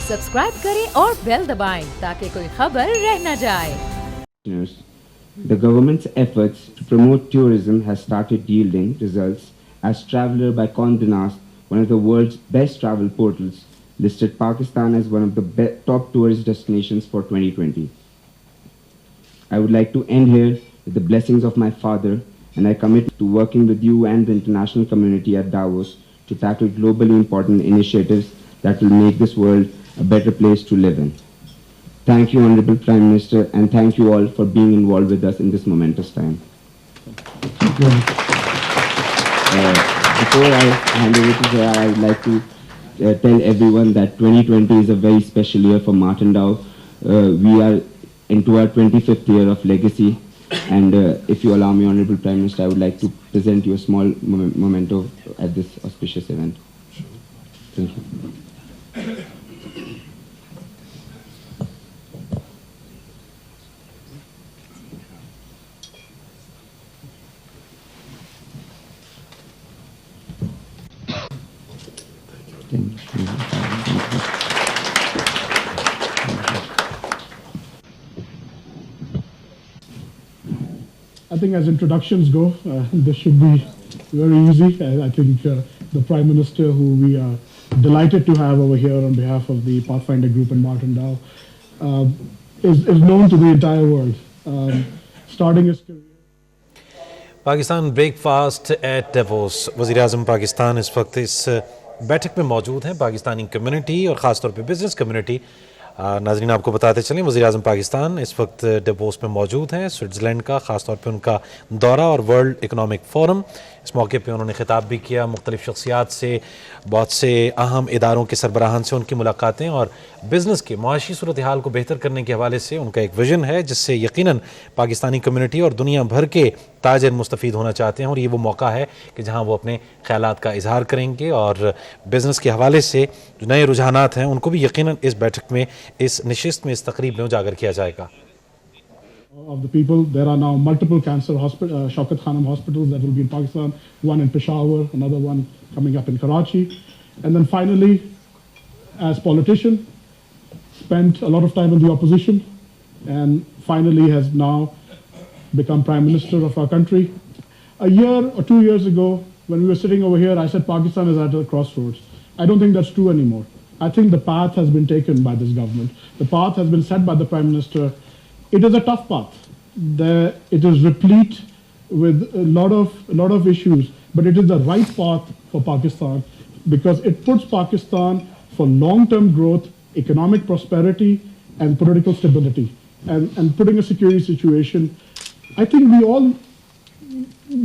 Subscribe करें और bell दबाएं ताकि कोई खबर रह न जाए। The government's efforts to promote tourism has started yielding results as Traveller by Condé Nast, one of the world's best travel portals, listed Pakistan as one of the top tourist destinations for 2020. I would like to end here with the blessings of my father, and I commit to working with you and the international community at Davos to tackle globally important initiatives that will make this world a better place to live in. Thank you, Honorable Prime Minister, and thank you all for being involved with us in this momentous time. Before I hand over to Zaya, I would like to tell everyone that 2020 is a very special year for Martindale. We are into our 25th year of legacy, and if you allow me, Honorable Prime Minister, I would like to present you a small memento at this auspicious event. Thank you. I think as introductions go, this should be very easy. I think the Prime Minister, who we are delighted to have over here on behalf of the Pathfinder Group in Martindale, is known to the entire world. Starting his career. Pakistan breakfast at Davos वज़ीर आज़म पाकिस्तान इस वक्त इस बैठक में मौजूद हैं। Pakistani community और ख़ास तौर पे बिज़नेस कम्युनिटी। नाज़रीन आपको बताते चलें, वज़ीर आज़म पाकिस्तान इस वक्त डेवोस में मौजूद हैं, स्विट्ज़रलैंड का ख़ास तौर पे उनका दौरा और वर्ल्ड इकनॉमिक फ़ोरम। इस मौके पे उन्होंने ख़िताब भी किया, मुख्तलिफ़ शख्सियात से, बहुत से अहम इदारों के सरबराहान से उनकी मुलाकातें और बिज़नेस के माशी सूरत हाल को बेहतर करने के हवाले से उनका एक विज़न है जिससे यकीनन पाकिस्तानी कम्युनिटी और दुनिया भर के ताजिर मुस्तफ़ीद होना चाहते हैं। और ये वो मौका है कि जहाँ वो अपने ख़यालात का इजहार करेंगे और बिज़नेस के हवाले से जो नए रुझानात हैं उनको भी यकीनन इस बैठक में, इस नशिस्त में, इस तकरीब में उजागर किया जाएगा। Of the people, there are now multiple cancer Shaukat Khanum hospitals that will be in Pakistan, one in Peshawar, another one coming up in Karachi. And then finally, as politician, spent a lot of time in the opposition and finally has now become Prime Minister of our country. A year or 2 years ago, when we were sitting over here, I said Pakistan is at a crossroads. I don't think that's true anymore. I think the path has been taken by this government. The path has been set by the Prime Minister. It is a tough path. It is replete with a lot of issues, but it is the right path for Pakistan because it puts Pakistan for long-term growth, economic prosperity, and political stability, and putting a security situation. I think we all,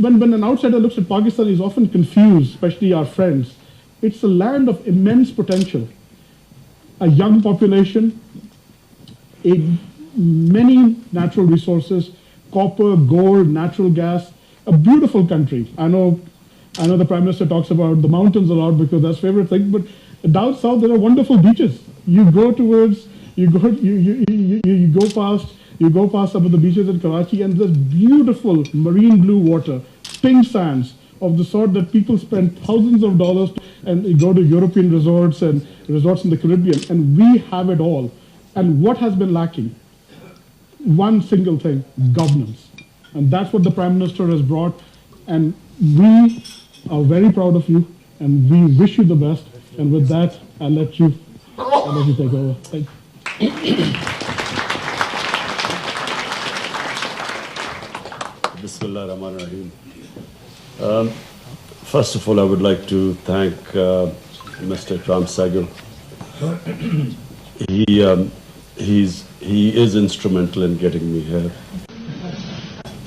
when an outsider looks at Pakistan, is often confused, especially our friends. It's a land of immense potential, a young population, many natural resources, copper, gold, natural gas, a beautiful country. I know the Prime Minister talks about the mountains a lot because that's favorite thing, but down south there are wonderful beaches. You go past some of the beaches in Karachi and there's beautiful marine blue water, pink sands of the sort that people spend thousands of dollars and go to European resorts and resorts in the Caribbean, and we have it all. And what has been lacking? One single thing: governance. And that's what the Prime Minister has brought, and we are very proud of you and we wish you the best. And with that, I'll let you take over. Thank you. Bismillah ar-Rahman ar-Rahim. First of all, I would like to thank Mr. Ikram Sehgal. He is instrumental in getting me here.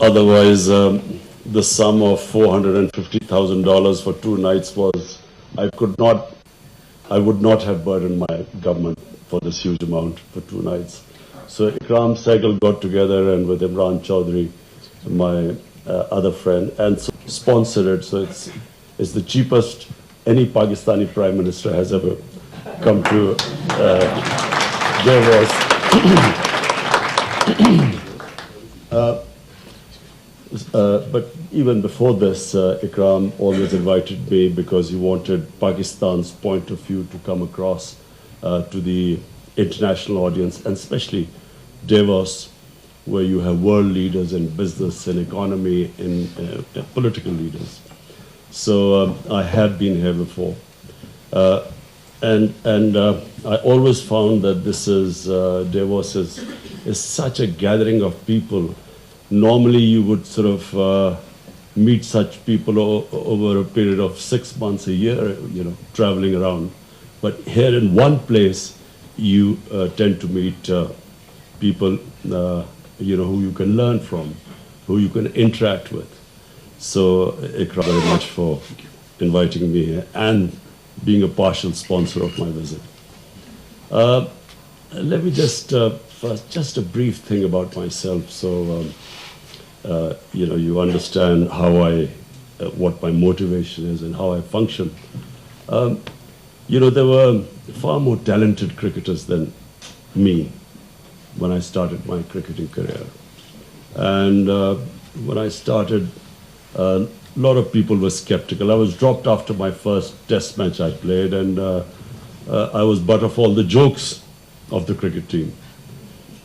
Otherwise, the sum of $450,000 for 2 nights was, I would not have burdened my government for this huge amount for 2 nights. So Ikram Sehgal got together and with Imran Chaudhry, my other friend, and so sponsored it. So it's the cheapest any Pakistani Prime Minister has ever come to. There was. But even before this, Ikram always invited me because he wanted Pakistan's point of view to come across to the international audience, and especially Davos, where you have world leaders in business and economy and political leaders. So I have been here before. And I always found that this is, Davos is such a gathering of people. Normally you would sort of meet such people over a period of 6 months, a year, you know, traveling around. But here in one place, you tend to meet people, you know, who you can learn from, who you can interact with. So, Ikra, very much for inviting me here and being a partial sponsor of my visit. Let me just, first, just a brief thing about myself. So, you know, you understand how what my motivation is and how I function. You know, there were far more talented cricketers than me when I started my cricketing career. And when I started, a lot of people were skeptical. I was dropped after my first test match I played, and I was butt of all the jokes of the cricket team.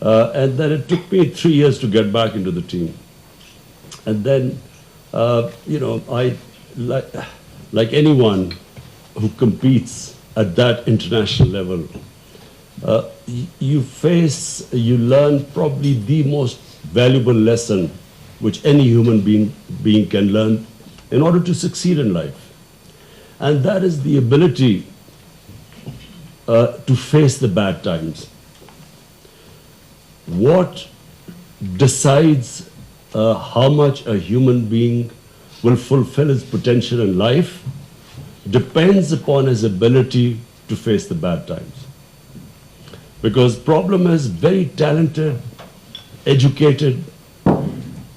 And then it took me 3 years to get back into the team. And then, you know, like anyone who competes at that international level, you learn probably the most valuable lesson which any human being can learn in order to succeed in life. And that is the ability to face the bad times. What decides how much a human being will fulfill his potential in life depends upon his ability to face the bad times. Because problem is very talented, educated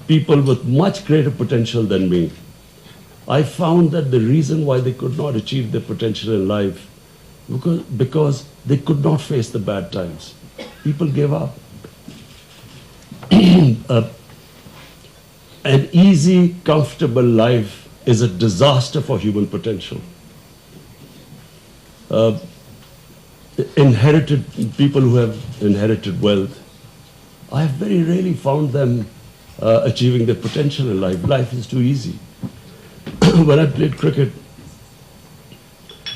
people with much greater potential than me. I found that the reason why they could not achieve their potential in life because they could not face the bad times. People gave up. An easy, comfortable life is a disaster for human potential. People who have inherited wealth, I have very rarely found them achieving their potential in life. Life is too easy. When I played cricket,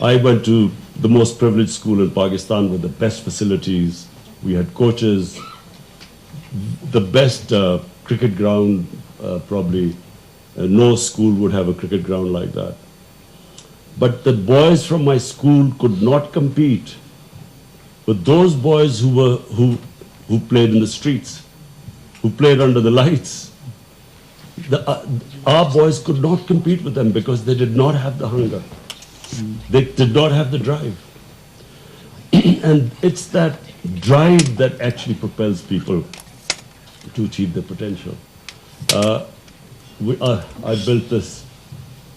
I went to the most privileged school in Pakistan with the best facilities. We had coaches, the best cricket ground, probably no school would have a cricket ground like that. But the boys from my school could not compete with those boys who played in the streets, who played under the lights. Our boys could not compete with them because they did not have the hunger. They did not have the drive. And it's that drive that actually propels people to achieve their potential. I built this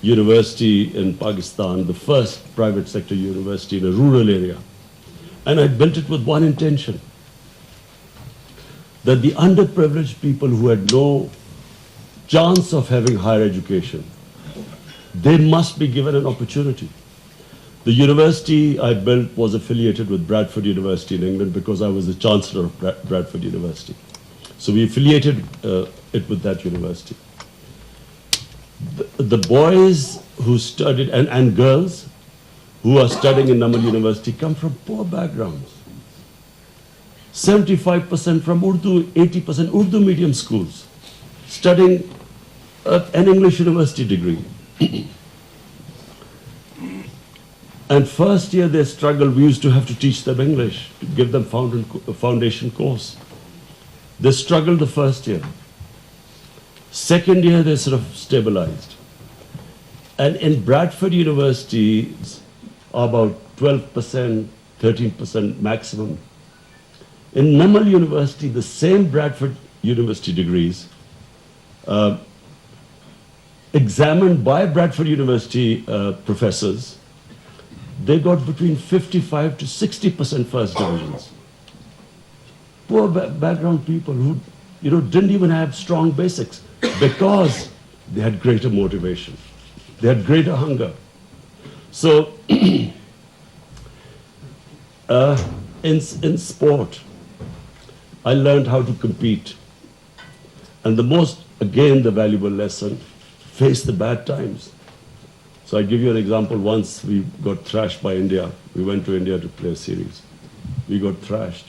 university in Pakistan, the first private sector university in a rural area. And I built it with one intention, that the underprivileged people who had no chance of having higher education, they must be given an opportunity. The university I built was affiliated with Bradford University in England because I was the chancellor of Bradford University. So we affiliated it with that university. The boys who studied, and girls who are studying in Namal University come from poor backgrounds. 75% from Urdu, 80% Urdu medium schools, studying an English university degree. And first year they struggled. We used to have to teach them English, to give them foundation course. They struggled the first year. Second year they sort of stabilized. And in Bradford University, about 12%, 13% maximum. In Namal University, the same Bradford University degrees, examined by Bradford University professors, they got between 55 to 60% first divisions. Poor background people who, you know, didn't even have strong basics because they had greater motivation. They had greater hunger. So In sport, I learned how to compete. And the most, again, the valuable lesson, face the bad times. So I give you an example. Once we got thrashed by India. We went to India to play a series. We got thrashed.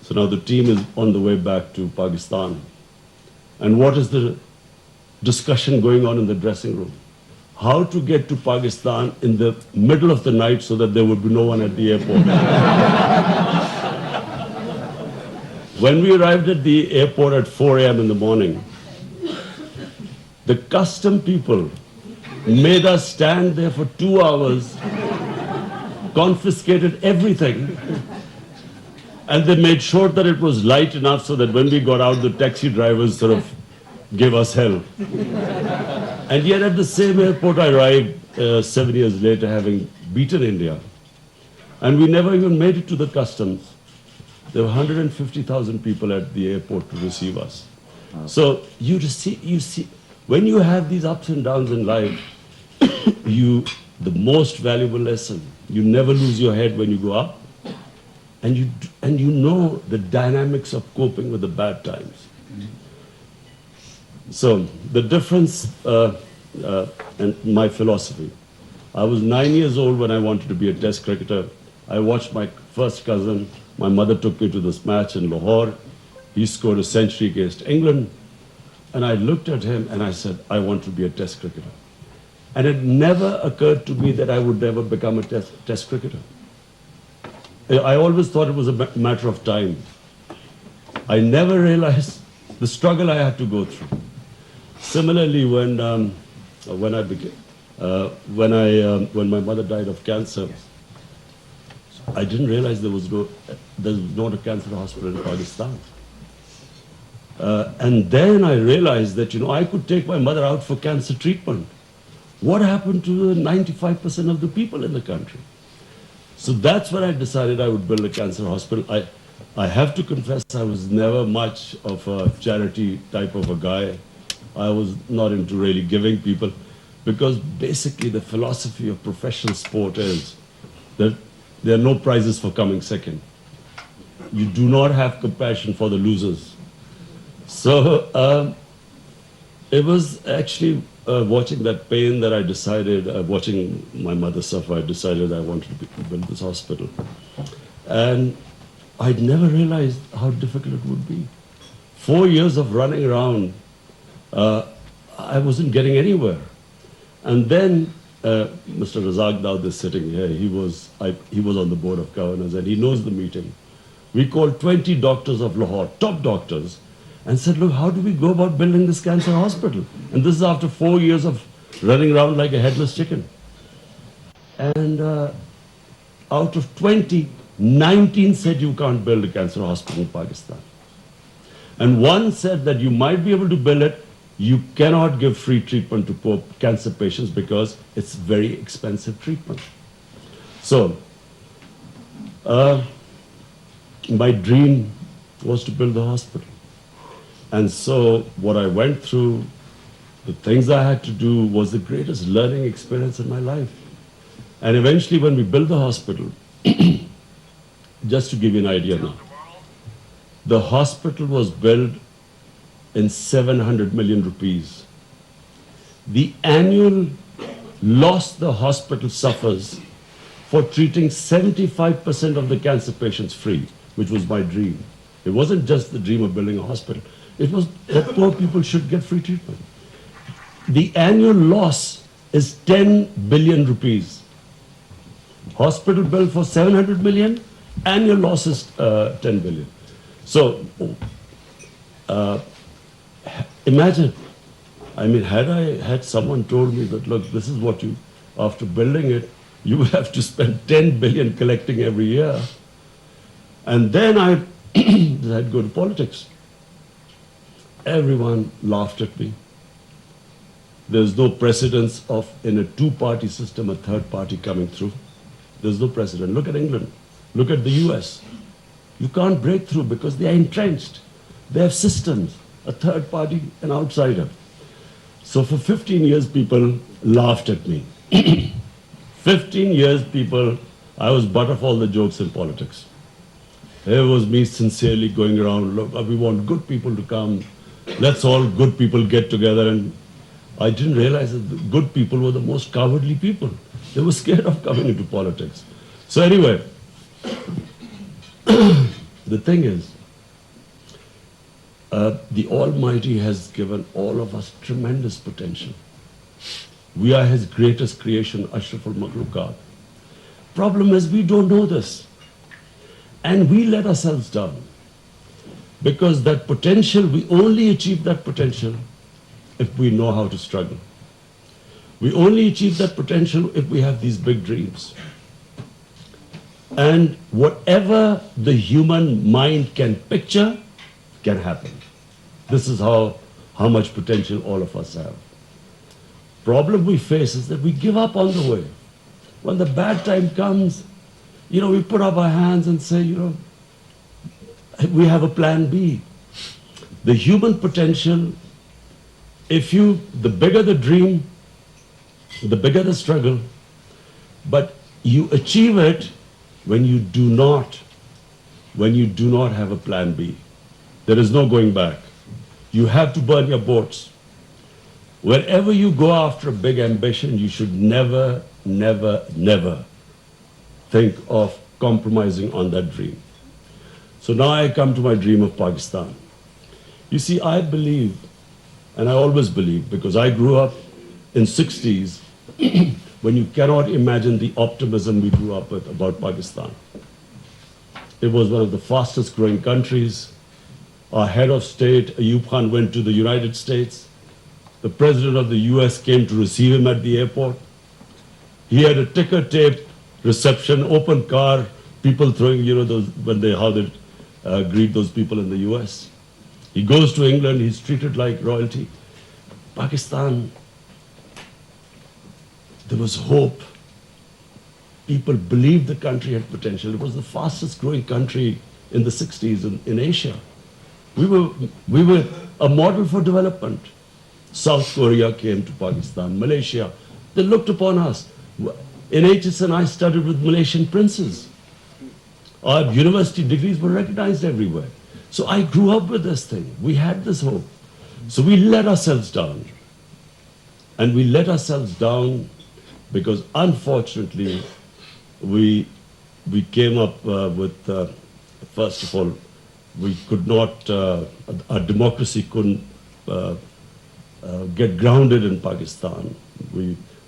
So now the team is on the way back to Pakistan. And what is the discussion going on in the dressing room? How to get to Pakistan in the middle of the night so that there would be no one at the airport. When we arrived at the airport at 4 a.m. in the morning, the custom people made us stand there for 2 hours, confiscated everything, and they made sure that it was light enough so that when we got out, the taxi drivers sort of gave us hell. And yet at the same airport, I arrived 7 years later, having beaten India. And we never even made it to the customs. There were 150,000 people at the airport to receive us. So you see, when you have these ups and downs in life, the most valuable lesson, you never lose your head when you go up, and you know the dynamics of coping with the bad times. So the difference and my philosophy. I was 9 years old when I wanted to be a test cricketer. I watched my first cousin. My mother took me to this match in Lahore. He scored a century against England. And I looked at him and I said, I want to be a test cricketer. And it never occurred to me that I would ever become a test cricketer. I always thought it was a matter of time. I never realized the struggle I had to go through. Similarly, when my mother died of cancer, I didn't realize there was not a cancer hospital in Pakistan. And then I realized that, I could take my mother out for cancer treatment. What happened to the 95% of the people in the country? So that's when I decided I would build a cancer hospital. I have to confess I was never much of a charity type of a guy. I was not into really giving people, because basically the philosophy of professional sport is that there are no prizes for coming second. You do not have compassion for the losers. So it was actually watching that pain that I decided, watching my mother suffer, I decided I wanted to build this hospital. And I'd never realized how difficult it would be. 4 years of running around, I wasn't getting anywhere. And then Mr. Razak Daud is sitting here. He was on the board of governors and he knows the meeting. We called 20 doctors of Lahore, top doctors, and said, look, how do we go about building this cancer hospital? And this is after 4 years of running around like a headless chicken. And out of 20, 19 said you can't build a cancer hospital in Pakistan. And one said that you might be able to build it, you cannot give free treatment to poor cancer patients because it's very expensive treatment. So, my dream was to build a hospital. And so what I went through, the things I had to do was the greatest learning experience in my life. And eventually when we built the hospital, just to give you an idea now, the hospital was built in 700 million rupees. The annual loss the hospital suffers for treating 75% of the cancer patients free, which was my dream. It wasn't just the dream of building a hospital. It was that poor people should get free treatment. The annual loss is 10 billion rupees. Hospital bill for 700 million, annual loss is 10 billion. So, imagine, had I had someone told me that, look, this is what you, after building it, you will have to spend 10 billion collecting every year. And then I decided to go to politics. Everyone laughed at me. There's no precedence of, in a two-party system, a third party coming through. There's no precedent. Look at England. Look at the US. You can't break through because they are entrenched. They have systems, a third party, an outsider. So for 15 years, people laughed at me. 15 years, people I was butt of all the jokes in politics. It was me sincerely going around, look, we want good people to come. Let's all good people get together. And I didn't realize that the good people were the most cowardly people. They were scared of coming into politics. So anyway, the thing is, the Almighty has given all of us tremendous potential. We are His greatest creation, Ashraful Makhluqat. Problem is, we don't know this. And we let ourselves down. Because that potential, we only achieve that potential if we know how to struggle. We only achieve that potential if we have these big dreams. And whatever the human mind can picture can happen. This is how much potential all of us have. Problem we face is that we give up on the way. When the bad time comes, we put up our hands and say, we have a plan B. The human potential, the bigger the dream, the bigger the struggle, but you achieve it when you do not have a plan B. There is no going back. You have to burn your boats. Wherever you go after a big ambition, you should never, never, never think of compromising on that dream. So now I come to my dream of Pakistan. You see, I believe, and I always believe, because I grew up in 60s when you cannot imagine the optimism we grew up with about Pakistan. It was one of the fastest growing countries. Our head of state, Ayub Khan, went to the United States. The president of the US came to receive him at the airport. He had a ticker tape reception, open car, people throwing, how they greet those people in the US. He goes to England, he's treated like royalty. Pakistan, there was hope. People believed the country had potential. It was the fastest growing country in the 60s in Asia. We were a model for development. South Korea came to Pakistan, Malaysia. They looked upon us. In HSN, I studied with Malaysian princes. Our university degrees were recognized everywhere. So I grew up with this thing. We had this hope. So we let ourselves down. And we let ourselves down because, unfortunately, we came up with, first of all, we could not, our democracy couldn't get grounded in Pakistan.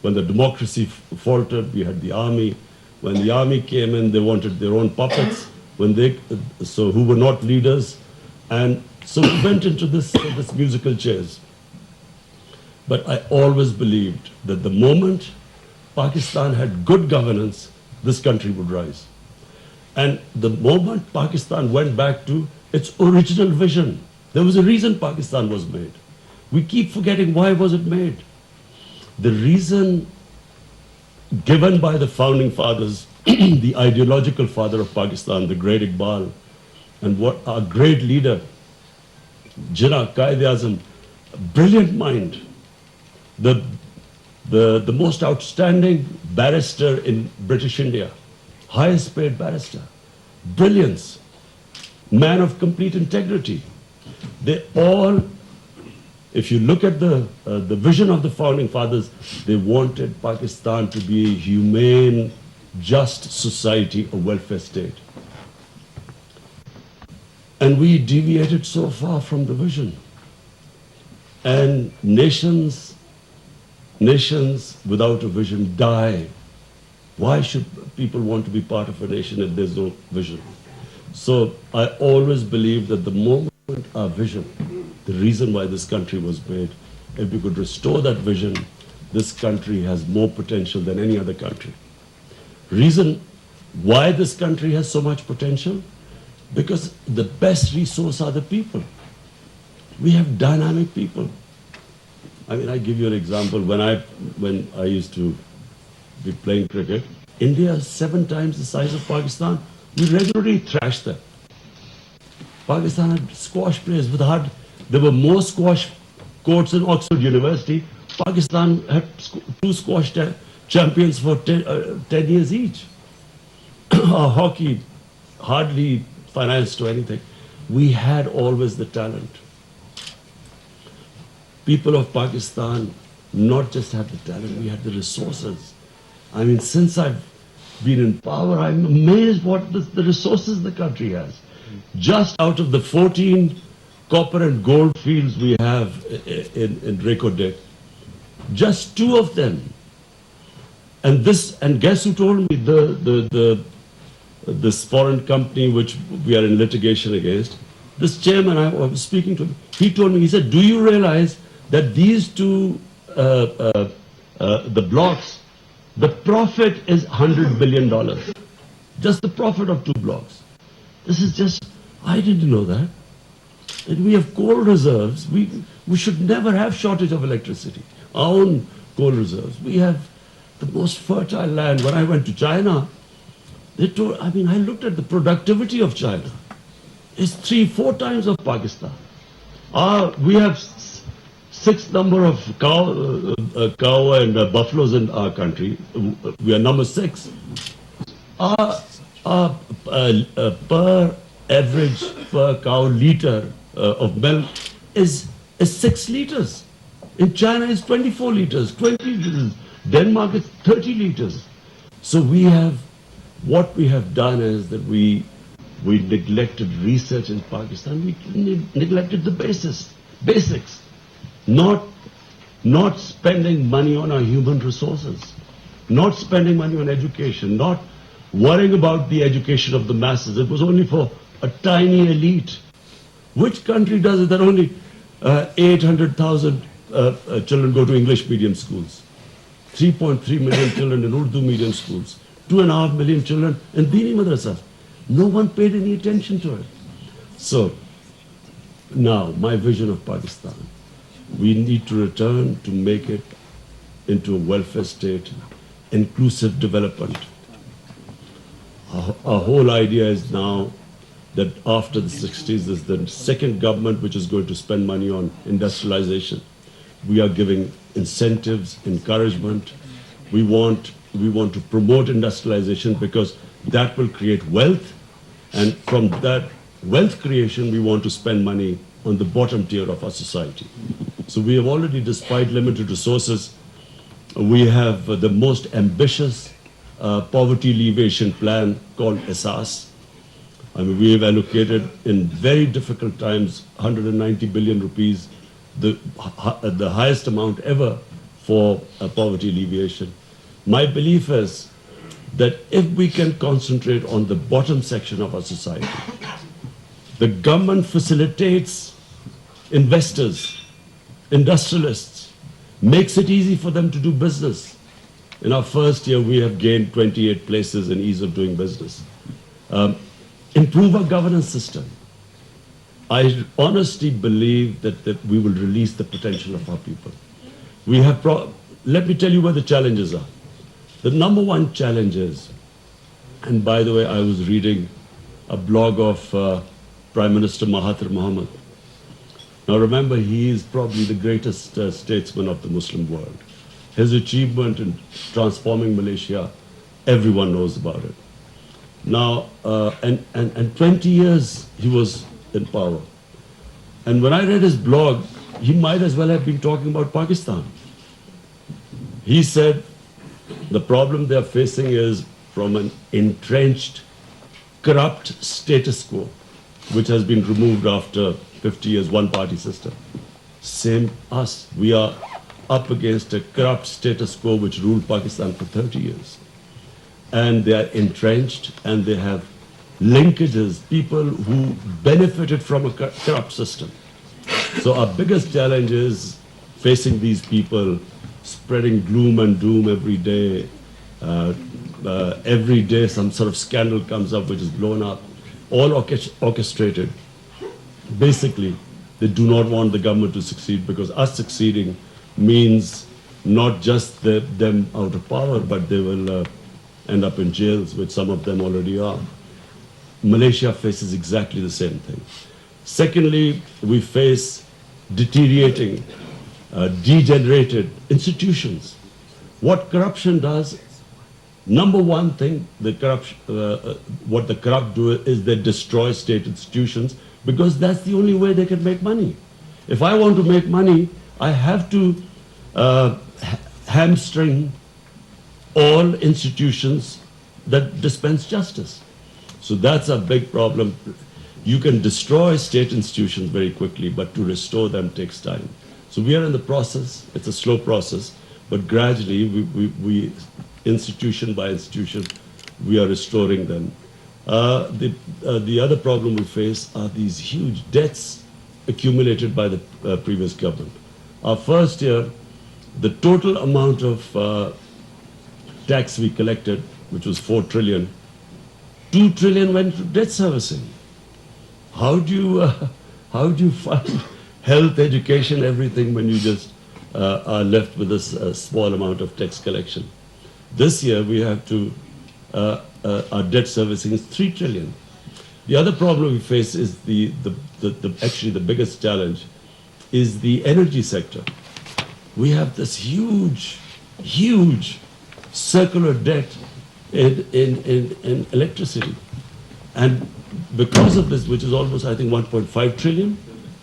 When the democracy faltered, we had the army. When the army came in, they wanted their own puppets, who were not leaders. And so we went into this musical chairs. But I always believed that the moment Pakistan had good governance, this country would rise. And the moment Pakistan went back to its original vision, there was a reason Pakistan was made. We keep forgetting, why was it made? The reason given by the founding fathers, the ideological father of Pakistan, the great Iqbal, and what our great leader, Jinnah, Qaid-e-Azam, brilliant mind, the most outstanding barrister in British India, highest paid barrister, brilliance, man of complete integrity. They all, if you look at the vision of the founding fathers, they wanted Pakistan to be a humane, just society, a welfare state. And we deviated so far from the vision. And nations without a vision die. Why should people want to be part of a nation if there's no vision? So I always believe that the moment our vision, the reason why this country was made, if we could restore that vision, this country has more potential than any other country. Reason why this country has so much potential? Because the best resource are the people. We have dynamic people. I mean, I give you an example. When I used to be playing cricket, India is 7 times the size of Pakistan. We regularly thrashed them. Pakistan had squash players with there were more squash courts in Oxford University. Pakistan had 2 squash champions for 10 years each. our hockey hardly financed to anything. We had always the talent. People of Pakistan not just had the talent, we had the resources. I mean, since I've been in power, I'm amazed what the resources the country has. Just out of the 14 copper and gold fields we have in Rekodek, just 2 of them. And guess who told me? This foreign company which we are in litigation against, this chairman, I was speaking to him, he told me, he said, do you realize that these 2, the blocks, the profit is $100 billion. Just the profit of 2 blocks. This is just, I didn't know that. And we have coal reserves. We should never have shortage of electricity. Our own coal reserves. We have the most fertile land. When I went to China, they told, I mean, I looked at the productivity of China. It's 3-4 times of Pakistan. We have 6th number of cow and buffaloes in our country. We are number 6. Our per cow liter of milk is 6 liters. In China it's 24 liters, 20 liters. Denmark is 30 liters. So what we have done is that we neglected research in Pakistan. We neglected the basics. Not spending money on our human resources, not spending money on education, not worrying about the education of the masses. It was only for a tiny elite. Which country does it that only 800,000 children go to English medium schools, 3.3 million children in Urdu medium schools, 2.5 million children in Dini madrasas? No one paid any attention to it. So now my vision of Pakistan, we need to return to make it into a welfare state, inclusive development. Our whole idea is now that after the 60s is the second government which is going to spend money on industrialization. We are giving incentives, encouragement. We want to promote industrialization because that will create wealth, and from that wealth creation we want to spend money on the bottom tier of our society. So we have already, despite limited resources, we have the most ambitious poverty alleviation plan called ESAS. I mean, we have allocated in very difficult times 190 billion rupees, the highest amount ever for poverty alleviation. My belief is that if we can concentrate on the bottom section of our society, the government facilitates investors, industrialists, makes it easy for them to do business. In our first year, we have gained 28 places in ease of doing business. Improve our governance system. I honestly believe that we will release the potential of our people. Let me tell you where the challenges are. The number one challenge is, and by the way, I was reading a blog of Prime Minister Mahathir Mohamad. Now remember, he is probably the greatest statesman of the Muslim world. His achievement in transforming Malaysia, everyone knows about it. Now, and 20 years he was in power. And when I read his blog, he might as well have been talking about Pakistan. He said the problem they are facing is from an entrenched, corrupt status quo, which has been removed after 50 years, one-party system. Same us. We are up against a corrupt status quo which ruled Pakistan for 30 years. And they are entrenched and they have linkages, people who benefited from a corrupt system. So our biggest challenge is facing these people, spreading gloom and doom every day. Every day some sort of scandal comes up which is blown up, all orchestrated. Basically, they do not want the government to succeed because us succeeding means not just them out of power, but they will end up in jails, which some of them already are. Malaysia faces exactly the same thing. Secondly, we face deteriorating, degenerated institutions. What corruption does Number one thing, what the corrupt do is they destroy state institutions because that's the only way they can make money. If I want to make money, I have to hamstring all institutions that dispense justice. So that's a big problem. You can destroy state institutions very quickly, but to restore them takes time. So we are in the process. It's a slow process, but gradually, we institution by institution, we are restoring them. The other problem we face are these huge debts accumulated by the previous government. Our first year, the total amount of tax we collected, which was 4 trillion, 2 trillion went to debt servicing. How do you fund health, education, everything when you just are left with this small amount of tax collection? This year we have to, our debt servicing is 3 trillion. The other problem we face is actually the biggest challenge is the energy sector. We have this huge circular debt in electricity. And because of this, which is almost, I think, 1.5 trillion,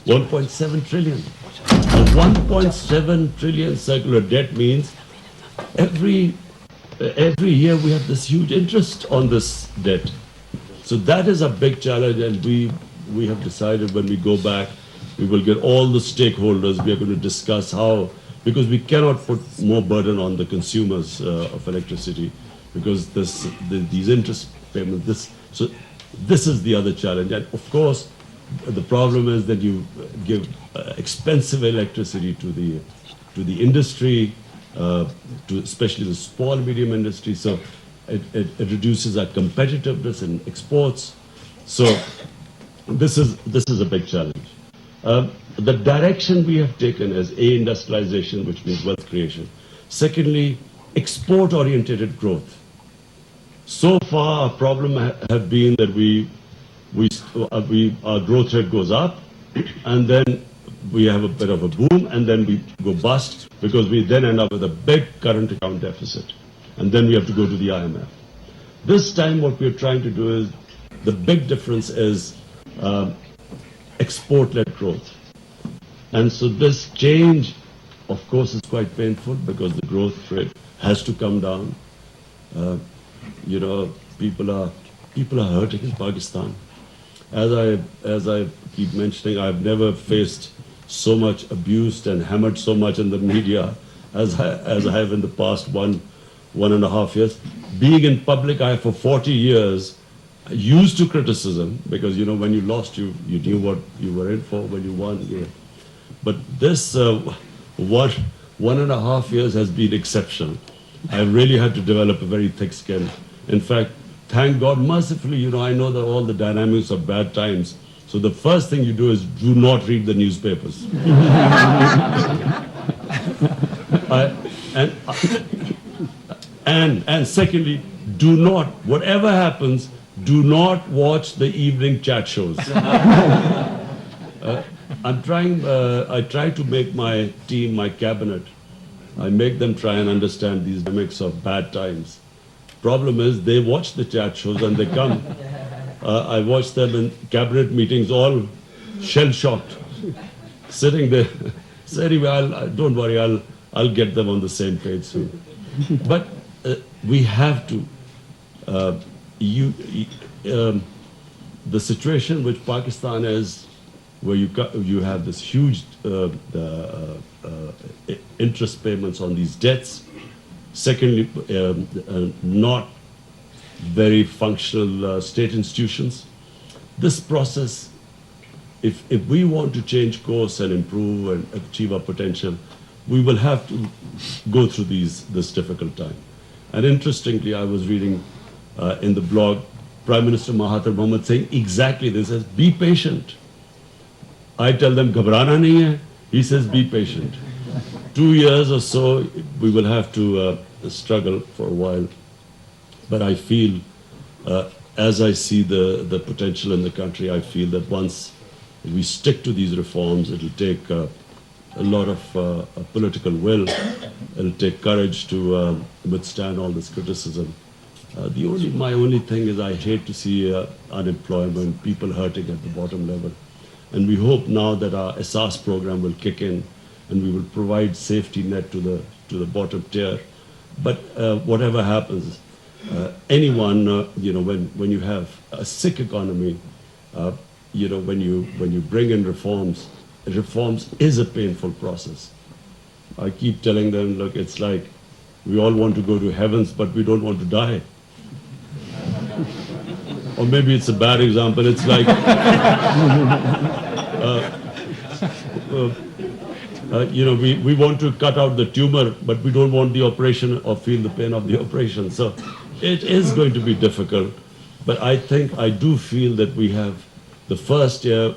1.7 trillion. A 1.7 trillion circular debt means every year we have this huge interest on this debt. So that is a big challenge, and we have decided when we go back, we will get all the stakeholders. We are going to discuss how, because we cannot put more burden on the consumers of electricity, because these interest payments. So this is the other challenge, and of course, the problem is that you give expensive electricity to the industry, especially the small medium industry. So it reduces our competitiveness in exports. So this is a big challenge. The direction we have taken is industrialization, which means wealth creation. Secondly, export-oriented growth. So far, our problem have been that our growth rate goes up, and then we have a bit of a boom, and then we go bust because we then end up with a big current account deficit, and then we have to go to the IMF. This time, what we're trying to do is the big difference is export-led growth, and so this change, of course, is quite painful because the growth rate has to come down. People are hurting in Pakistan. As I keep mentioning, I've never faced so much abused and hammered so much in the media as I have in the past one and a half years. Being in public, I for 40 years used to criticism because when you lost, you knew what you were in for. When you won, but this 1.5 years has been exceptional. I really had to develop a very thick skin. In fact, thank God, mercifully, I know that all the dynamics of bad times. So the first thing you do is do not read the newspapers. And secondly, do not, whatever happens, do not watch the evening chat shows. I try to make my team, my cabinet, I make them try and understand these dynamics of bad times. Problem is, they watch the chat shows and they come. I watch them in cabinet meetings, all shell-shocked, sitting there. So anyway, don't worry, I'll get them on the same page soon. But we have to. The situation which Pakistan is, where you have this huge interest payments on these debts. Secondly, not very functional state institutions. This process, if we want to change course and improve and achieve our potential, we will have to go through this difficult time. And interestingly, I was reading in the blog, Prime Minister Mahathir Mohamad saying exactly this, says, be patient. I tell them, ghabrana nahi hai. He says, be patient. 2 years or so, we will have to struggle for a while. But I feel, as I see the potential in the country, I feel that once we stick to these reforms, it'll take a lot of political will. It'll take courage to withstand all this criticism. My only thing is I hate to see unemployment, people hurting at the bottom level. And we hope now that our SARS program will kick in and we will provide safety net to the bottom tier. But whatever happens, anyone, when you have a sick economy, when you bring in reforms is a painful process. I keep telling them, look, it's like we all want to go to heavens, but we don't want to die. Or maybe it's a bad example. It's like, we want to cut out the tumor, but we don't want the operation or feel the pain of the operation. So it is going to be difficult. But I do feel that we have, the first year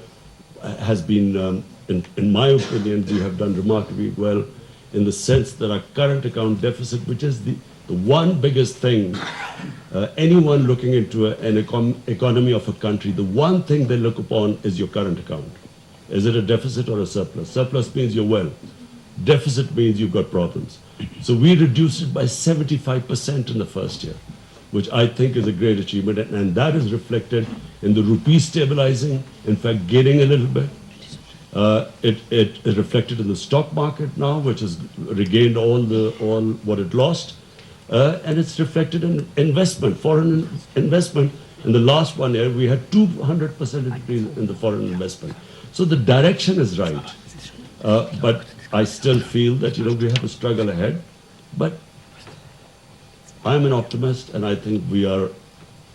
has been, in my opinion, we have done remarkably well in the sense that our current account deficit, which is the one biggest thing, anyone looking into an economy of a country, the one thing they look upon is your current account. Is it a deficit or a surplus? Surplus means you're well. Deficit means you've got problems. So we reduced it by 75% in the first year, which I think is a great achievement. And that is reflected in the rupee stabilizing, in fact, gaining a little bit. It is reflected in the stock market now, which has regained all what it lost. And it's reflected in investment, foreign investment. In the last 1 year, we had 200% increase in the foreign investment. So the direction is right. But I still feel that, we have a struggle ahead. But I'm an optimist, and I think we are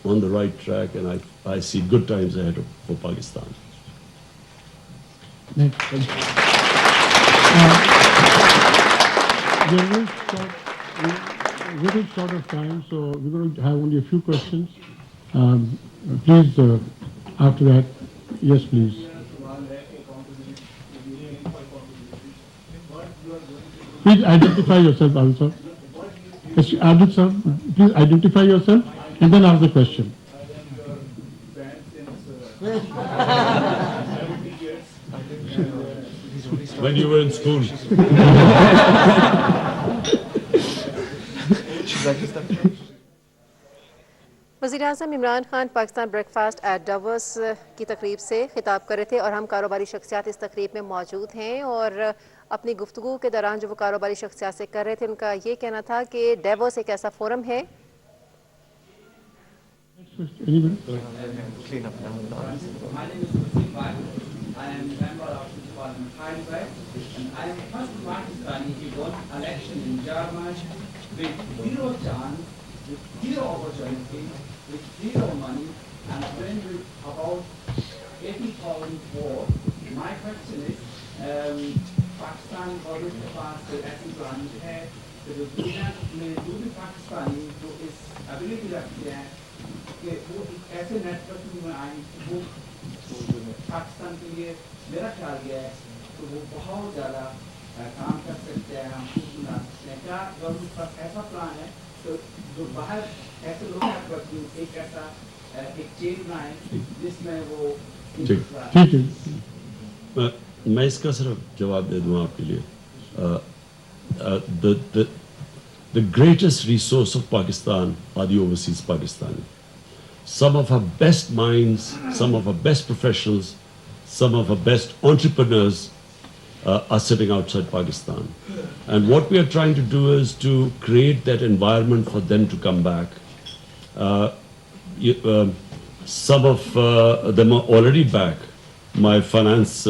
on the right track, and I see good times ahead for Pakistan. Next. We're very short of time, so we're going to have only a few questions. Please, after that, yes, please. Please identify yourself, also. Yes, Abid sir, please identify yourself and then ask the question. When you were in school. वज़ीर-ए-आज़म Imran Khan Pakistan breakfast at Davos की तकरीब से खिताब कर रहे थे और हम कारोबारी शख्सियात इस तकरीब में मौजूद हैं और अपनी गुफ्तगू के दौरान जो वो कारोबारी शख्सियात से कर रहे थे उनका ये कहना था कि डावोस एक ऐसा फोरम है with zero money and then with about 80,000 votes. My question is, Pakistan government के पास ऐसी प्लान है कि जो दुनिया में जो भी पाकिस्तानी जो इस एबिलिटी रखते हैं कि वो एक ऐसे नेटवर्क में आए वो पाकिस्तान के लिए मेरा ख्याल ये है तो वो बहुत ज़्यादा काम कर सकते हैं हम बना सकते हैं क्या गवर्नमेंट के पास ऐसा प्लान है तो जो बाहर ऐसे लोग एक ऐसा एक चेन बनाए जिसमें वो मैं इसका सिर्फ जवाब दे दूं आपके लिए the greatest resource of Pakistan are the overseas Pakistani. Some of our best minds, some of our best professionals, some of our best entrepreneurs are sitting outside Pakistan. And what we are trying to do is to create that environment for them to come back. Some of them are already back. My finance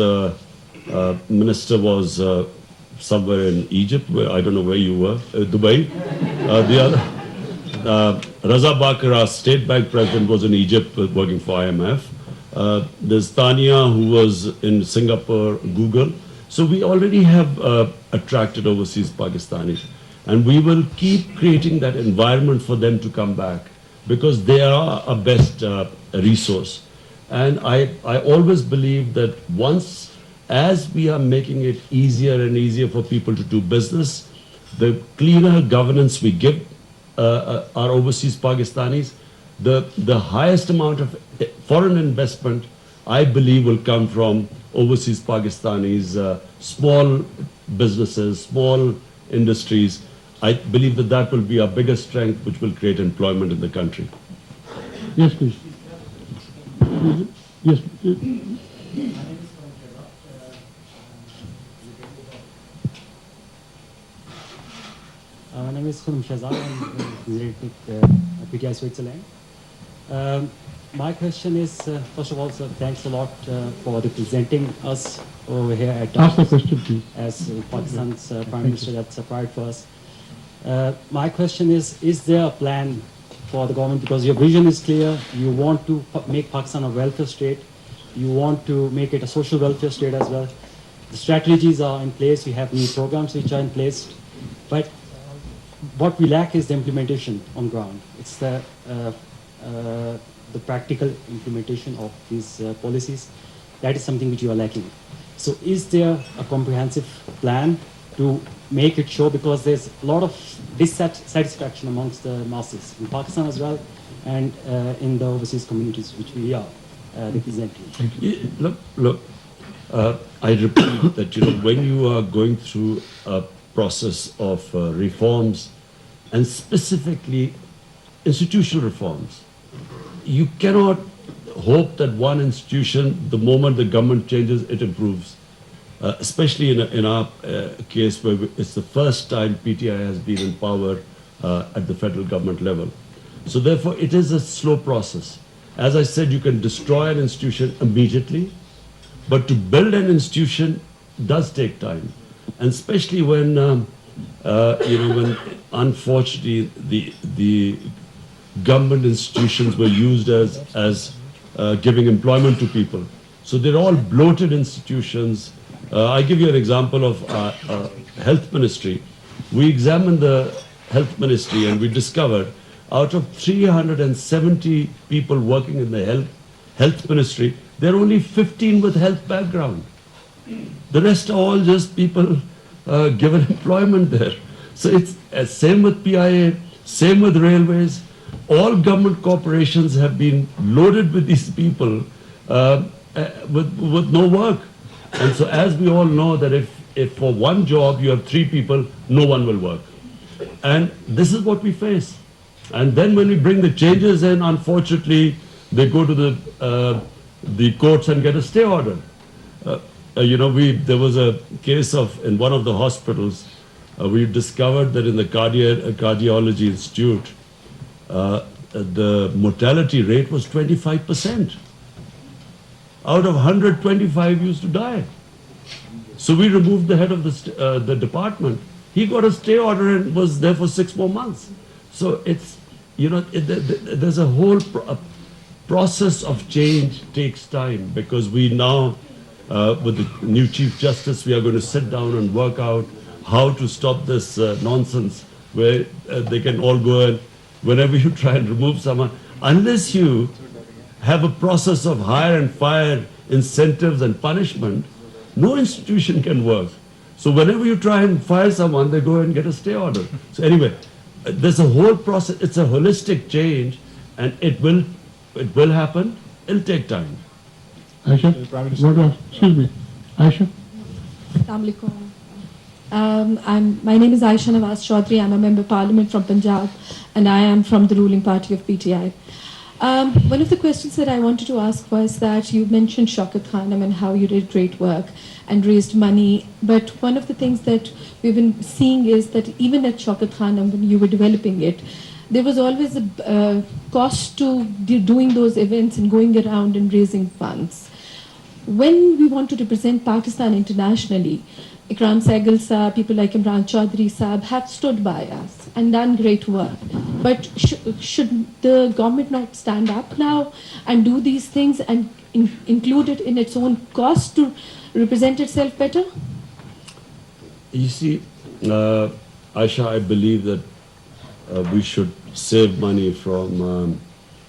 minister was somewhere in Egypt, where I don't know where you were, Dubai. The other, Raza Bakr, our State Bank president, was in Egypt working for IMF. There's Tania, who was in Singapore, Google. So we already have attracted overseas Pakistanis. And we will keep creating that environment for them to come back because they are our best resource. And I always believe that as we are making it easier and easier for people to do business, the cleaner governance we give our overseas Pakistanis, the highest amount of foreign investment, I believe, will come from overseas Pakistanis, small businesses, small industries. I believe that that will be our biggest strength, which will create employment in the country. Yes, please. Yes. My name is Khurram Shahzad. I'm related with PTI Switzerland. My question is, first of all, sir, thanks a lot for representing us over here at Ask the question, please. as Pakistan's Prime Minister. That's a pride for us. My question is there a plan for the government? Because your vision is clear. You want to make Pakistan a welfare state. You want to make it a social welfare state as well. The strategies are in place. We have new programs which are in place. But what we lack is the implementation on ground. It's the practical implementation of these policies. That is something which you are lacking. So is there a comprehensive plan to make it show? Because there's a lot of dissatisfaction amongst the masses in Pakistan as well, and in the overseas communities which we are representing. Look, I repeat that, when you are going through a process of reforms, and specifically institutional reforms, you cannot hope that one institution, the moment the government changes, it improves. Especially in our case, where it's the first time PTI has been in power at the federal government level. So therefore, it is a slow process. As I said, you can destroy an institution immediately, but to build an institution does take time. And especially when, when unfortunately the government institutions were used as giving employment to people. So they're all bloated institutions. I give you an example of health ministry. We examined the health ministry and we discovered out of 370 people working in the health ministry, there are only 15 with health background. The rest are all just people given employment there. So it's same with PIA, same with railways. All government corporations have been loaded with these people with no work. And so as we all know that if for one job you have 3 people, no one will work. And this is what we face. And then when we bring the changes in, unfortunately, they go to the courts and get a stay order. There was a case in one of the hospitals, we discovered that in the cardiology institute, the mortality rate was 25%. Out of 125 used to die. So we removed the head of the department. He got a stay order and was there for 6 more months. So it's, there's a whole process of change takes time, because we now, with the new Chief Justice, we are going to sit down and work out how to stop this nonsense where they can all go and whenever you try and remove someone, unless you have a process of hire and fire, incentives and punishment, no institution can work. So whenever you try and fire someone, they go and get a stay order. So anyway, there's a whole process. It's a holistic change, and it will happen. It'll take time. Aisha? Excuse me. Aisha? Assalamu alaikum. My name is Aisha Nawaz Chaudhry. I'm a member of Parliament from Punjab, and I am from the ruling party of PTI. One of the questions that I wanted to ask was that you mentioned Shaukat Khanum and how you did great work and raised money. But one of the things that we've been seeing is that even at Shaukat Khanum, when you were developing it, there was always a cost to doing those events and going around and raising funds. When we want to represent Pakistan internationally, Ikram Sehgal Saab, people like Imran Chaudhry Saab have stood by us and done great work. But should the government not stand up now and do these things and include it in its own cost to represent itself better? You see, Aisha, I believe that we should save money from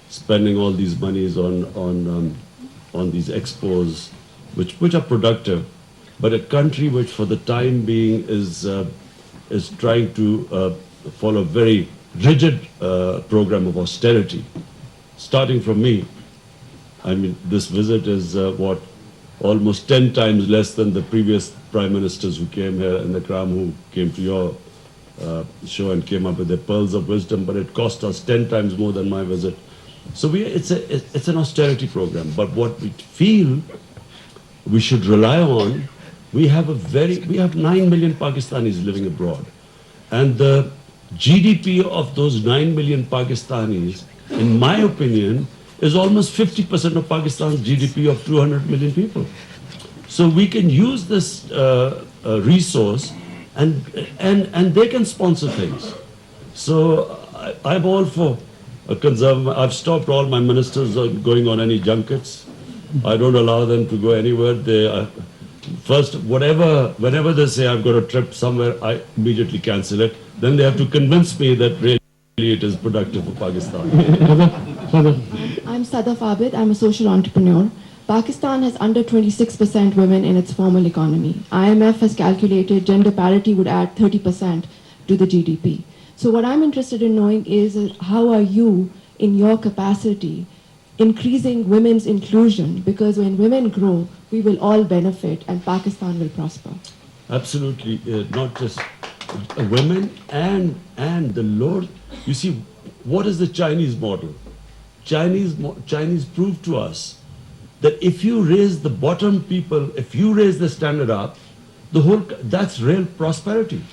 spending all these monies on these expos, which are productive. But a country which for the time being is trying to follow a very rigid program of austerity, starting from me. I mean, this visit is almost 10 times less than the previous prime ministers who came here and the Ikram who came to your show and came up with their pearls of wisdom, but it cost us 10 times more than my visit. So it's an austerity program. But what we feel we should rely on, we have 9 million Pakistanis living abroad. And the GDP of those 9 million Pakistanis, in my opinion, is almost 50% of Pakistan's GDP of 200 million people. So we can use this resource and they can sponsor things. So I'm all for a conservative. I've stopped all my ministers going on any junkets. I don't allow them to go anywhere. They first, whenever they say I've got a trip somewhere, I immediately cancel it. Then they have to convince me that really it is productive for Pakistan. I'm Sadaf Abid. I'm a social entrepreneur. Pakistan has under 26% women in its formal economy. IMF has calculated gender parity would add 30% to the GDP. So what I'm interested in knowing is how are you, in your capacity, increasing women's inclusion? Because when women grow, we will all benefit and Pakistan will prosper. Absolutely, not just women and the Lord. You see, what is the Chinese model? Chinese proved to us that if you raise the bottom people, if you raise the standard up, that's real prosperity.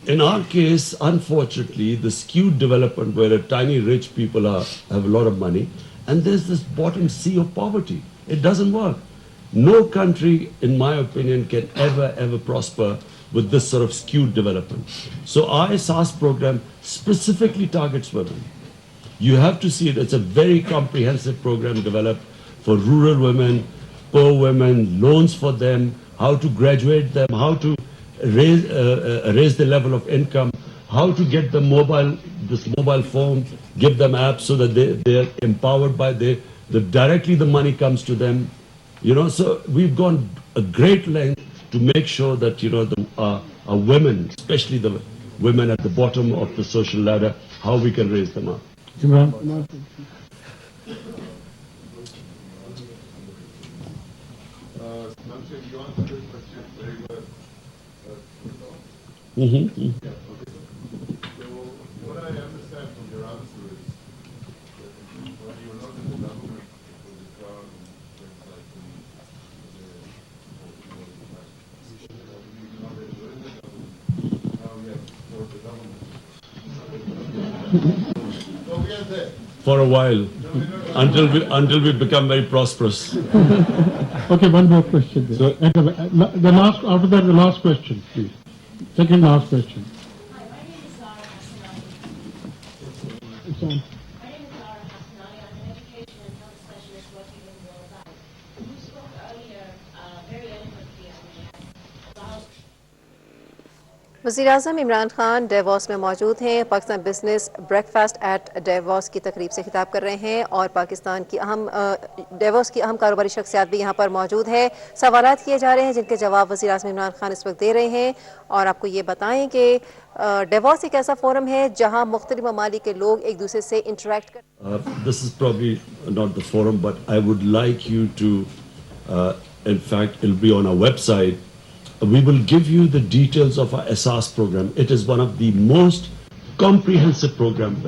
In our case, unfortunately, the skewed development where tiny rich people have a lot of money, and there's this bottom sea of poverty. It doesn't work. No country, in my opinion, can ever prosper with this sort of skewed development. So our SAS program specifically targets women. You have to see it. It's a very comprehensive program developed for rural women, poor women, loans for them, how to graduate them, how to raise the level of income, how to get them this mobile phone, give them apps so that they're empowered by directly the money comes to them. So we've gone a great length to make sure that, our women, especially the women at the bottom of the social ladder, how we can raise them up. Imran? You answered this question very well. So what I understand from your answer is that when you were not in the government, with the crowd and things like now we have to support the government. So we are there. For a while, until we become very prosperous. Okay, one more question. So, after that, the last question, please. Second last question. Hi, my name is Lara Hassanali. It's on. My name is Lara Hassanali. I'm an education and health specialist working in BOL. You spoke earlier very eloquently about वज़ीर-ए-आज़म Imran Khan DeVos में मौजूद हैं। Pakistan business breakfast at Davos की तकरीब से खिताब कर रहे हैं और पाकिस्तान की डेवोस की अहम कारोबारी शख्सियात भी यहाँ पर मौजूद है। सवालात किए जा रहे हैं जिनके जवाब वज़ीर-ए-आज़म इमरान खान इस वक्त दे रहे हैं। और आपको ये बताएं कि डेवोस एक ऐसा फोरम है जहाँ मुख्तलिफ ममालिक के लोग एक दूसरे से इंटरेक्ट कर This is probably not the forum, but I would like you to, in fact, it'll be on our website. We will give you the details of our SAS program. It is one of the most comprehensive programs.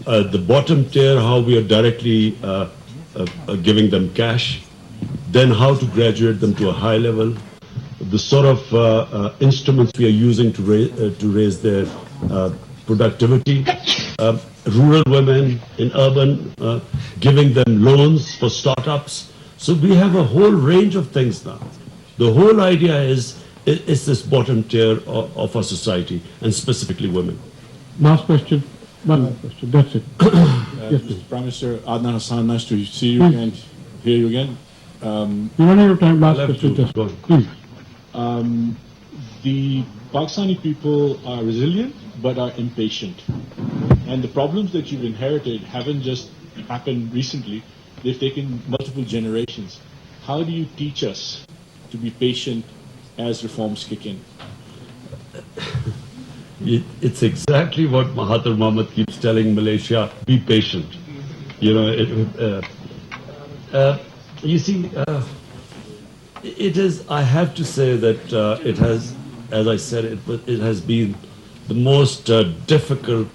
The bottom tier, how we are directly giving them cash, then how to graduate them to a high level, the sort of instruments we are using to raise their productivity, rural women in urban, giving them loans for startups. So we have a whole range of things now. The whole idea is this bottom tier of our society, and specifically women. Last question. One last question. That's it. Yes, please. Prime Minister Adnan Hassan, nice to see you again, hear you again. You run out of time. Last question. Just please. The Pakistani people are resilient but are impatient. And the problems that you've inherited haven't just happened recently, they've taken multiple generations. How do you teach us to be patient as reforms kick in? It's exactly what Mahathir Mohamad keeps telling Malaysia, be patient. You know, you see, it is, I have to say that it has as I said, it has been the most difficult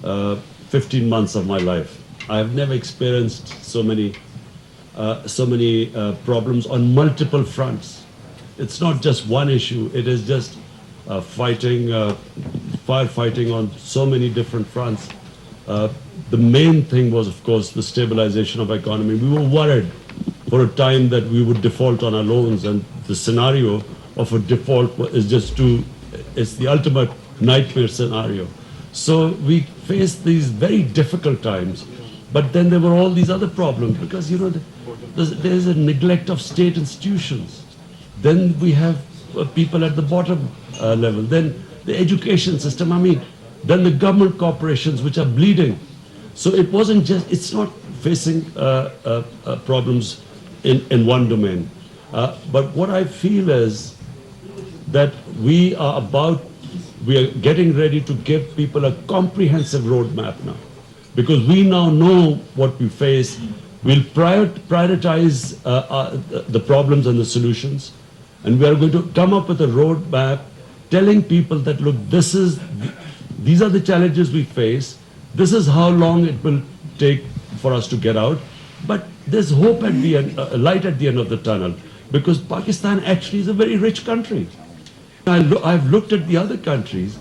15 months of my life. I have never experienced so many problems on multiple fronts. It's not just one issue. It is just firefighting on so many different fronts. The main thing was, of course, the stabilization of economy. We were worried for a time that we would default on our loans, and the scenario of a default is it's the ultimate nightmare scenario. So we faced these very difficult times, but then there were all these other problems because, there's a neglect of state institutions. Then we have people at the bottom level. Then the education system, then the government corporations which are bleeding. So it's not facing problems in one domain. But what I feel is that we are getting ready to give people a comprehensive roadmap now. Because we now know what we face. We'll prioritize the problems and the solutions. And we are going to come up with a roadmap telling people that, look, these are the challenges we face. This is how long it will take for us to get out. But there's hope at the end, light at the end of the tunnel, because Pakistan actually is a very rich country. I've looked at the other countries.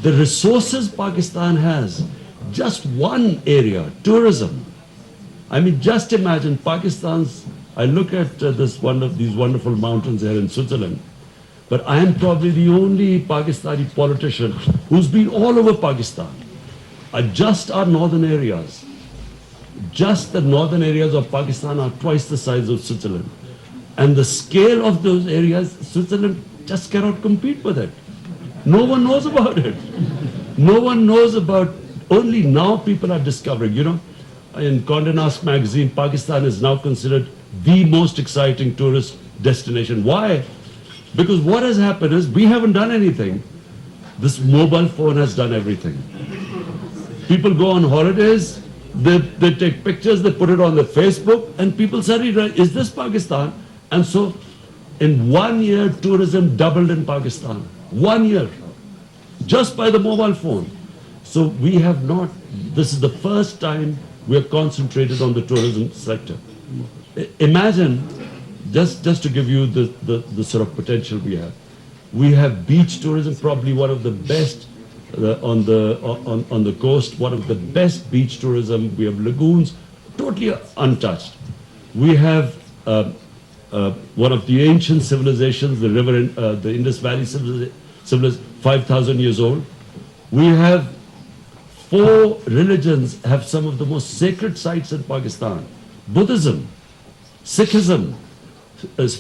The resources Pakistan has, just one area, tourism. Just imagine I look at these wonderful mountains here in Switzerland, but I am probably the only Pakistani politician who's been all over Pakistan. Just our northern areas. Just the northern areas of Pakistan are twice the size of Switzerland. And the scale of those areas, Switzerland just cannot compete with it. No one knows about it. No one knows about, only now people are discovering, in Condé Nast magazine, Pakistan is now considered the most exciting tourist destination. Why? Because what has happened is we haven't done anything. This mobile phone has done everything. People go on holidays, they take pictures, they put it on their Facebook, and people suddenly, is this Pakistan? And so in 1 year, tourism doubled in Pakistan. 1 year. Just by the mobile phone. So we have not, this is the first time we are concentrated on the tourism sector. Imagine, just to give you the sort of potential we have. We have beach tourism, probably one of the best on the coast, one of the best beach tourism. We have lagoons, totally untouched. We have one of the ancient civilizations, the Indus Valley civilization, 5,000 years old. We have 4 religions have some of the most sacred sites in Pakistan. Buddhism, Sikhism.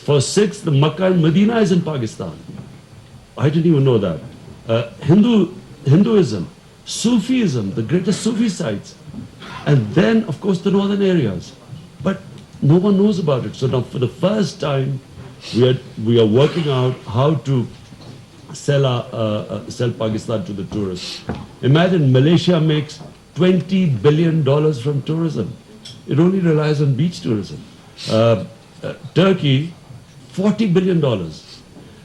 For Sikhs, the Makkah and Medina is in Pakistan. I didn't even know that. Hinduism, Sufism, the greatest Sufi sites. And then, of course, the northern areas. But no one knows about it. So now, for the first time, we are working out how to sell Pakistan to the tourists. Imagine Malaysia makes $20 billion from tourism. It only relies on beach tourism. Turkey, $40 billion.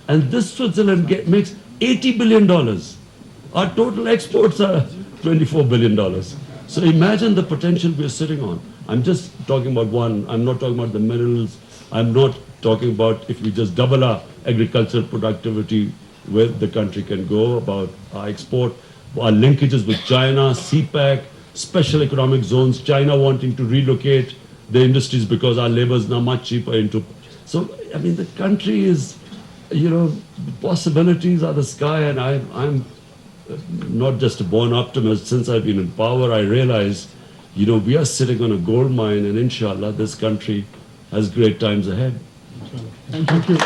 And this Switzerland makes $80 billion. Our total exports are $24 billion. So imagine the potential we are sitting on. I'm just talking about one. I'm not talking about the minerals. I'm not talking about if we just double our agricultural productivity, where the country can go, about our export, our linkages with China, CPEC, special economic zones, China wanting to relocate the industries because our labor is now much cheaper So, the country is, the possibilities are the sky, and I'm not just a born optimist. Since I've been in power, I realize, we are sitting on a gold mine, and inshallah, this country has great times ahead. Thank you.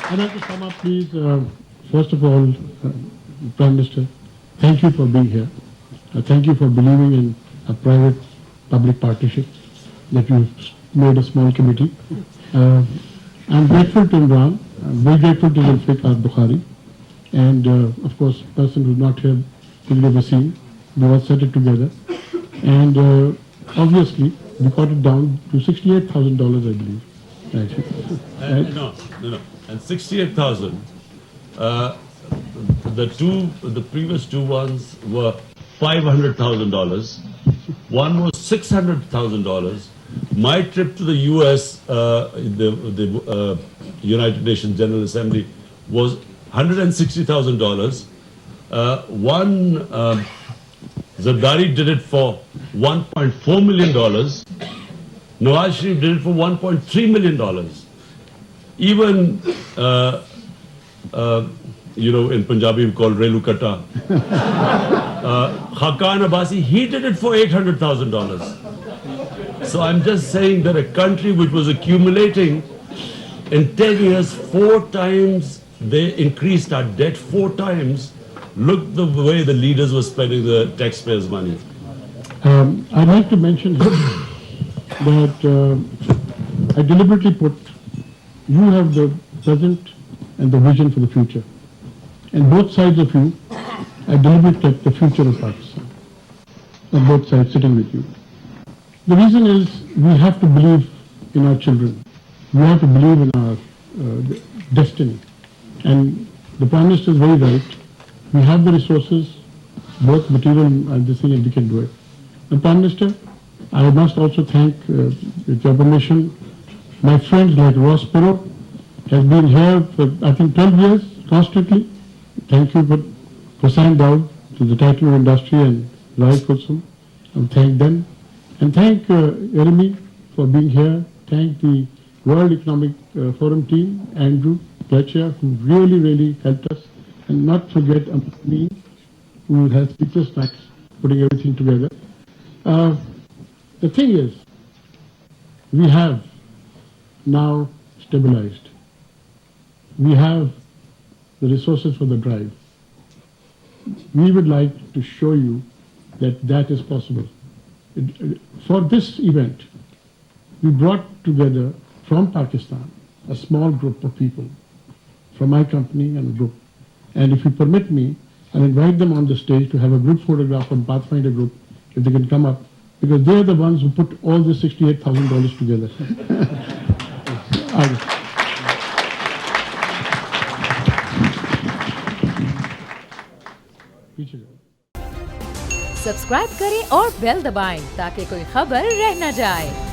I'd like to sum up, please. First of all, Prime Minister, thank you for being here. Thank you for believing in a private-public partnership that you've made a small committee. I'm grateful to Imran. I'm very grateful to Zulfikar Bukhari. And, of course, person who's not here, Kulli Wasim. We all set it together. And obviously, we got it down to $68,000, I believe. actually. No. And 68,000. The previous two ones were $500,000. One was $600,000. My trip to the U.S., the United Nations General Assembly, was $160,000. One Zardari did it for $1.4 million. Nawaz Sharif did it for $1.3 million. Even, in Punjabi we call Relu Kata. Khakan Abbasi, he did it for $800,000. So I'm just saying that a country which was accumulating in 10 years, 4 times, they increased our debt 4 times. Look the way the leaders were spending the taxpayers' money. I'd like to mention that I deliberately put, you have the present and the vision for the future. And both sides of you, I deliberately kept the future of Pakistan. On both sides sitting with you. The reason is we have to believe in our children. We have to believe in our destiny. And the Prime Minister is very right. We have the resources, both material and this thing, and we can do it. And Prime Minister, I must also thank, with your permission, my friends like Ross Perot has been here for, I think, 12 years, constantly. Thank you for signing down to the title industry and Rai Kulsum. And thank them. And thank Jeremy for being here. Thank the World Economic Forum team, Andrew Fletcher, who really helped us. And not forget me, who has speechless facts, putting everything together. The thing is, we have now stabilized. We have the resources for the drive. We would like to show you that that is possible. For this event, we brought together from Pakistan a small group of people from my company and a group. And if you permit me, I'll invite them on the stage to have a group photograph from Pathfinder Group, if they can come up, because they're the ones who put all the $68,000 together. Subscribe करें और bell दबाएं ताकि कोई खबर रह न जाए।